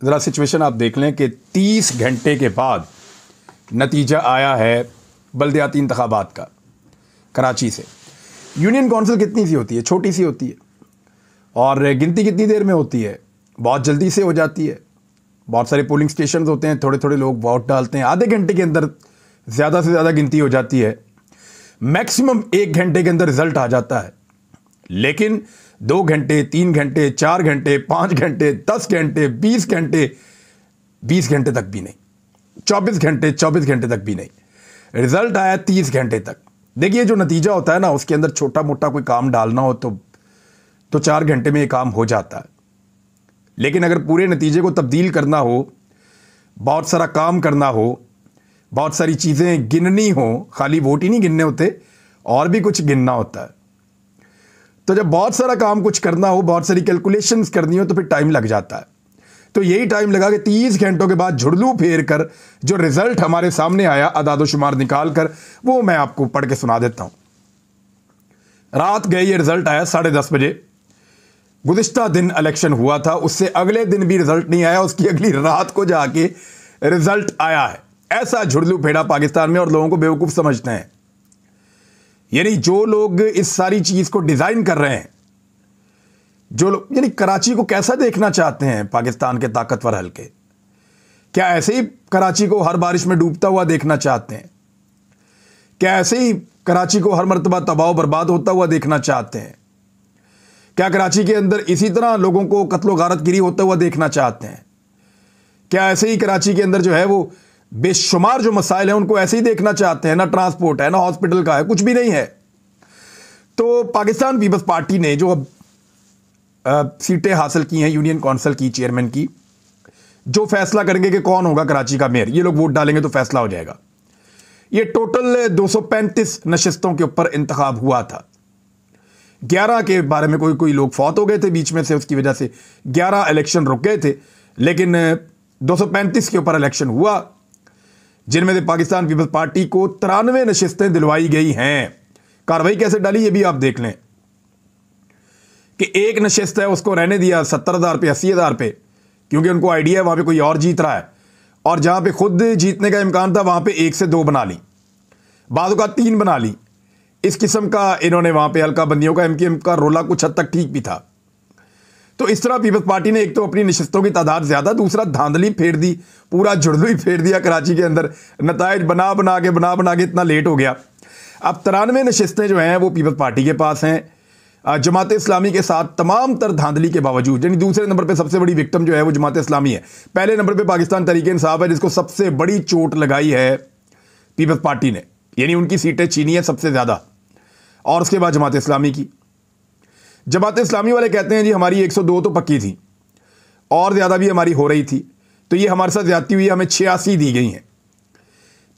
ज़रा सिचुएशन आप देख लें कि 30 घंटे के बाद नतीजा आया है बल्दियाती इंतखाबात का कराची से। यूनियन कौंसिल कितनी सी होती है? छोटी सी होती है। और गिनती कितनी देर में होती है? बहुत जल्दी से हो जाती है। बहुत सारे पोलिंग स्टेशन होते हैं, थोड़े थोड़े लोग वोट डालते हैं, आधे घंटे के अंदर ज़्यादा से ज़्यादा गिनती हो जाती है। मैक्सिमम 1 घंटे के अंदर रिजल्ट आ जाता है। लेकिन 2 घंटे, 3 घंटे, 4 घंटे, 5 घंटे, 10 घंटे, 20 घंटे, 20 घंटे तक भी नहीं, 24 घंटे, 24 घंटे तक भी नहीं, रिजल्ट आया 30 घंटे तक। देखिए, जो नतीजा होता है ना, उसके अंदर छोटा मोटा कोई काम डालना हो तो 4 घंटे में ये काम हो जाता है। लेकिन अगर पूरे नतीजे को तब्दील करना हो, बहुत सारा काम करना हो, बहुत सारी चीज़ें गिननी हो, खाली वोट ही नहीं गिनने होते, और भी कुछ गिनना होता है। तो जब बहुत सारा काम कुछ करना हो, बहुत सारी कैलकुलेशंस करनी हो, तो फिर टाइम लग जाता है। तो यही टाइम लगा कि 30 घंटों के बाद झुड़लू फेर कर जो रिजल्ट हमारे सामने आया, अदादोशुमार निकाल कर, वो मैं आपको पढ़ के सुना देता हूं। रात गए, ये रिजल्ट आया 10:30 बजे। गुज़िश्ता दिन इलेक्शन हुआ था, उससे अगले दिन भी रिजल्ट नहीं आया, उसकी अगली रात को जाके रिजल्ट आया है। ऐसा झुड़लू फेड़ा पाकिस्तान में, और लोगों को बेवकूफ़ समझते हैं। यानी जो लोग इस सारी चीज़ को डिज़ाइन कर रहे हैं, जो लोग यानी कराची को कैसा देखना चाहते हैं पाकिस्तान के ताकतवर हल्के? क्या ऐसे ही कराची को हर बारिश में डूबता हुआ देखना चाहते हैं? क्या ऐसे ही कराची को हर मर्तबा तबाह बर्बाद होता हुआ देखना चाहते हैं? क्या कराची के अंदर इसी तरह लोगों को कत्लो गारतगिरी होता हुआ देखना चाहते हैं? क्या ऐसे ही कराची के अंदर जो है वो बेशुमार जो मसाइल हैं उनको ऐसे ही देखना चाहते हैं? ना ट्रांसपोर्ट है, ना हॉस्पिटल का है, कुछ भी नहीं है। तो पाकिस्तान पीपल्स पार्टी ने जो अब सीटें हासिल की हैं यूनियन कौंसिल की चेयरमैन की, जो फैसला करेंगे कि कौन होगा कराची का मेयर, ये लोग वोट डालेंगे तो फैसला हो जाएगा। ये टोटल 235 नशिस्तों के ऊपर इंतखाब हुआ था। 11 के बारे में कोई लोग फौत हो गए थे बीच में से, उसकी वजह से 11 इलेक्शन रुक गए थे। लेकिन 235 के ऊपर इलेक्शन हुआ, जिनमें से पाकिस्तान पीपल्स पार्टी को 93 नशिस्तें दिलवाई गई हैं। कार्रवाई कैसे डाली ये भी आप देख लें कि एक नशिस्त है उसको रहने दिया 70,000 पे, 80,000 पे, क्योंकि उनको आइडिया है वहां पे कोई और जीत रहा है, और जहां पे खुद जीतने का इम्कान था वहां पे 1 से 2 बना ली, बादों का 3 बना ली। इस किस्म का इन्होंने वहां पे हल्का बंदियों का एमकेएम का रोला कुछ हद तक ठीक भी था। तो इस तरह पीपल्स पार्टी ने एक तो अपनी नशिस्तों की तादाद ज्यादा, दूसरा धांधली फेर दी, पूरा जुड़लू ही फेर दिया कराची के अंदर। नताइज बना बना के इतना लेट हो गया। अब 93 नशिस्तें जो हैं वो पीपल्स पार्टी के पास हैं। जमात इस्लामी के साथ तमाम तर धांधली के बावजूद, यानी दूसरे नंबर पे सबसे बड़ी विक्टिम जो है वो जमात इस्लामी है। पहले नंबर पे पाकिस्तान तहरीक इंसाफ है, जिसको सबसे बड़ी चोट लगाई है पीपल्स पार्टी ने, यानी उनकी सीटें छीनी है सबसे ज्यादा, और उसके बाद जमात इस्लामी की। जमात इस्लामी वाले कहते हैं जी हमारी 102 तो पक्की थी, और ज़्यादा भी हमारी हो रही थी, तो ये हमारे साथ ज़्यादती हुई, हमें 86 दी गई हैं।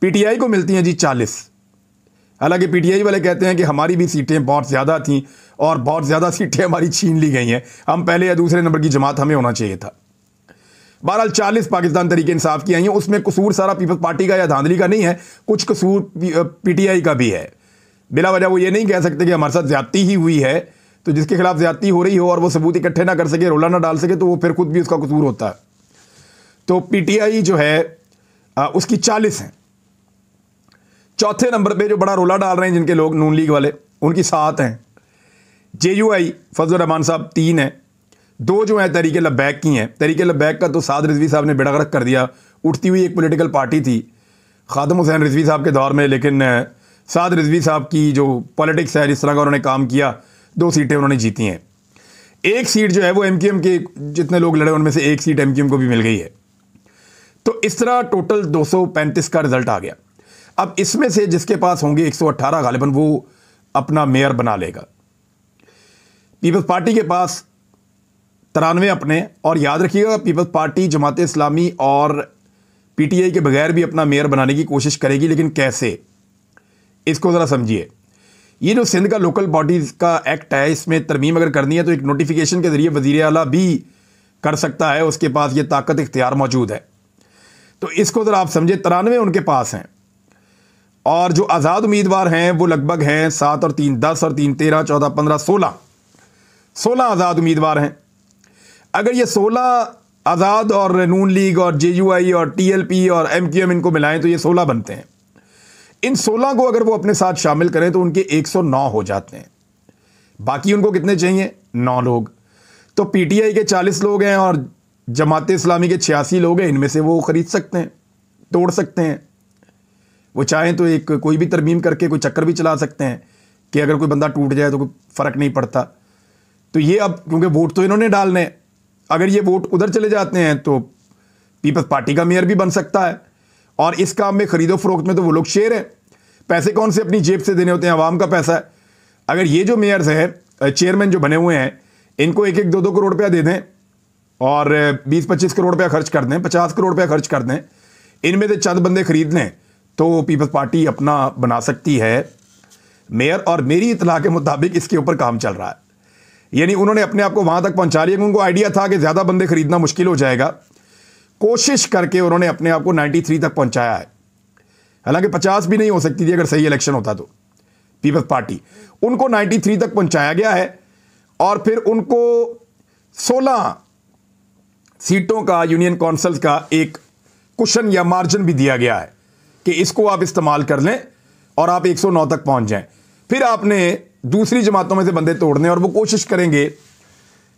पीटीआई को मिलती हैं जी 40। हालांकि पीटीआई वाले कहते हैं कि हमारी भी सीटें बहुत ज़्यादा थीं, और बहुत ज़्यादा सीटें हमारी छीन ली गई हैं, हम पहले या दूसरे नंबर की जमात हमें होना चाहिए था। बहरहाल 40 पाकिस्तान तहरीक इंसाफ की आई हैं। उसमें कसूर सारा पीपल्स पार्टी का या धांधली का नहीं है, कुछ कसूर पीटीआई का भी है। बिला वजह वो ये नहीं कह सकते कि हमारे साथ ज्यादती ही हुई है, तो जिसके खिलाफ ज्यादती हो रही हो और वो सबूत इकट्ठे ना कर सके, रोला ना डाल सके, तो वो फिर खुद भी उसका कसूर होता है। तो पीटीआई जो है उसकी 40 हैं। चौथे नंबर पे जो बड़ा रोला डाल रहे हैं जिनके लोग, नून लीग वाले, उनकी 7 हैं। जेयूआई फजल रहमान साहब 3 हैं। 2 जो हैं तहरीक लब्बैक की हैं। तहरीक लब्बैक का तो साद रिजवी साहब ने बेड़ा गर्क कर दिया। उठती हुई एक पॉलिटिकल पार्टी थी खादम हुसैन रिजवी साहब के दौर में, लेकिन साद रिजवी साहब की जो पॉलिटिक्स है, जिस तरह का उन्होंने काम किया, 2 सीटें उन्होंने जीती हैं। 1 सीट जो है वो एमकेएम के जितने लोग लड़े उनमें से 1 सीट एमकेएम को भी मिल गई है। तो इस तरह टोटल 235 का रिजल्ट आ गया। अब इसमें से जिसके पास होंगे 118 गालिबन, वो अपना मेयर बना लेगा। पीपल्स पार्टी के पास 93 अपने, और याद रखिएगा पीपल्स पार्टी जमात इस्लामी और पीटीआई के बगैर भी अपना मेयर बनाने की कोशिश करेगी, लेकिन कैसे, इसको ज़रा समझिए। ये जो सिंध का लोकल बॉडीज़ का एक्ट है, इसमें तरमीम अगर करनी है तो एक नोटिफिकेशन के ज़रिए वज़ीर आला भी कर सकता है, उसके पास ये ताकत इख्तियार मौजूद है। तो इसको ज़रा आप समझिए, 93 उनके पास हैं, और जो आज़ाद उम्मीदवार हैं वो लगभग हैं 7 और 3 10 और 3 13 14 15 16 आज़ाद उम्मीदवार हैं। अगर ये 16 आज़ाद और नून लीग और JUI और TLP और MQM इनको मिलाएं तो ये 16 बनते हैं। इन 16 को अगर वो अपने साथ शामिल करें तो उनके 109 हो जाते हैं। बाकी उनको कितने चाहिए? 9 लोग। तो PTI के 40 लोग हैं और जमात इस्लामी के 86 लोग हैं। इनमें से वो खरीद सकते हैं, तोड़ सकते हैं। वो चाहें तो एक कोई भी तरमीम करके कोई चक्कर भी चला सकते हैं कि अगर कोई बंदा टूट जाए तो कोई फ़र्क नहीं पड़ता। तो ये अब क्योंकि वोट तो इन्होंने डालने हैं, अगर ये वोट उधर चले जाते हैं तो पीपल्स पार्टी का मेयर भी बन सकता है। और इस काम में खरीदो फरोख्त में तो वो लोग शेर हैं। पैसे कौन से अपनी जेब से देने होते हैं? आवाम का पैसा है। अगर ये जो मेयर्स हैं, चेयरमैन जो बने हुए हैं, इनको 1-1, 2-2 करोड़ रुपया दे दें और 20-25 करोड़ रुपया खर्च कर दें, 50 करोड़ रुपया खर्च कर दें, इनमें से चंद बंदे खरीद लें तो पीपल्स पार्टी अपना बना सकती है मेयर। और मेरी इत्तला के मुताबिक इसके ऊपर काम चल रहा है। यानी उन्होंने अपने आप को वहां तक पहुंचा लिया। उनको आइडिया था कि ज़्यादा बंदे खरीदना मुश्किल हो जाएगा। कोशिश करके उन्होंने अपने आप को 93 तक पहुंचाया है। हालांकि 50 भी नहीं हो सकती थी अगर सही इलेक्शन होता तो। पीपल्स पार्टी उनको 93 तक पहुंचाया गया है और फिर उनको 16 सीटों का यूनियन काउंसिल का एक कुशन या मार्जिन भी दिया गया है कि इसको आप इस्तेमाल कर लें और आप 109 तक पहुंच जाएं। फिर आपने दूसरी जमातों में से बंदे तोड़ने और वो कोशिश करेंगे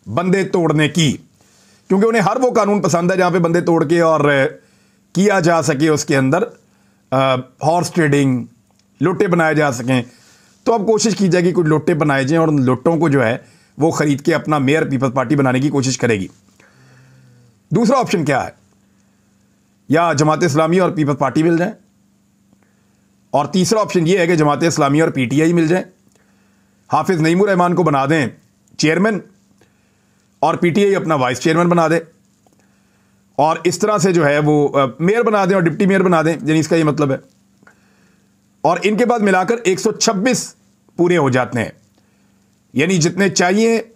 बंदे तोड़ने की, क्योंकि उन्हें हर वो कानून पसंद है जहां पे बंदे तोड़ के और किया जा सके उसके अंदर हॉर्स ट्रेडिंग, लोटे बनाए जा सकें। तो अब कोशिश की जाएगी कुछ लोटे बनाए जाएं और उन लोटों को जो है वो खरीद के अपना मेयर पीपल्स पार्टी बनाने की कोशिश करेगी। दूसरा ऑप्शन क्या है? या जमात इस्लामी और पीपल्स पार्टी मिल जाए, और तीसरा ऑप्शन ये है कि जमात इस्लामी और PTI मिल जाए, हाफिज नईमुर रहमान को बना दें चेयरमैन और PTI अपना वाइस चेयरमैन बना दे और इस तरह से जो है वो मेयर बना दें और डिप्टी मेयर बना दें। यानी इसका ये मतलब है। और इनके बाद मिलाकर 126 पूरे हो जाते हैं। यानी जितने चाहिए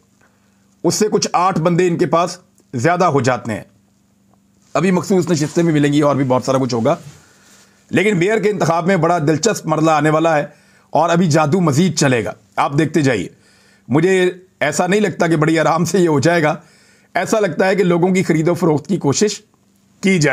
उससे कुछ 8 बंदे इनके पास ज़्यादा हो जाते हैं। अभी मखसूस नशिस्तें भी मिलेंगी और भी बहुत सारा कुछ होगा, लेकिन मेयर के इंतखाब में बड़ा दिलचस्प मरला आने वाला है और अभी जादू मजीद चलेगा। आप देखते जाइए। मुझे ऐसा नहीं लगता कि बड़ी आराम से ये हो जाएगा। ऐसा लगता है कि लोगों की खरीदो फरोख्त की कोशिश की जाए।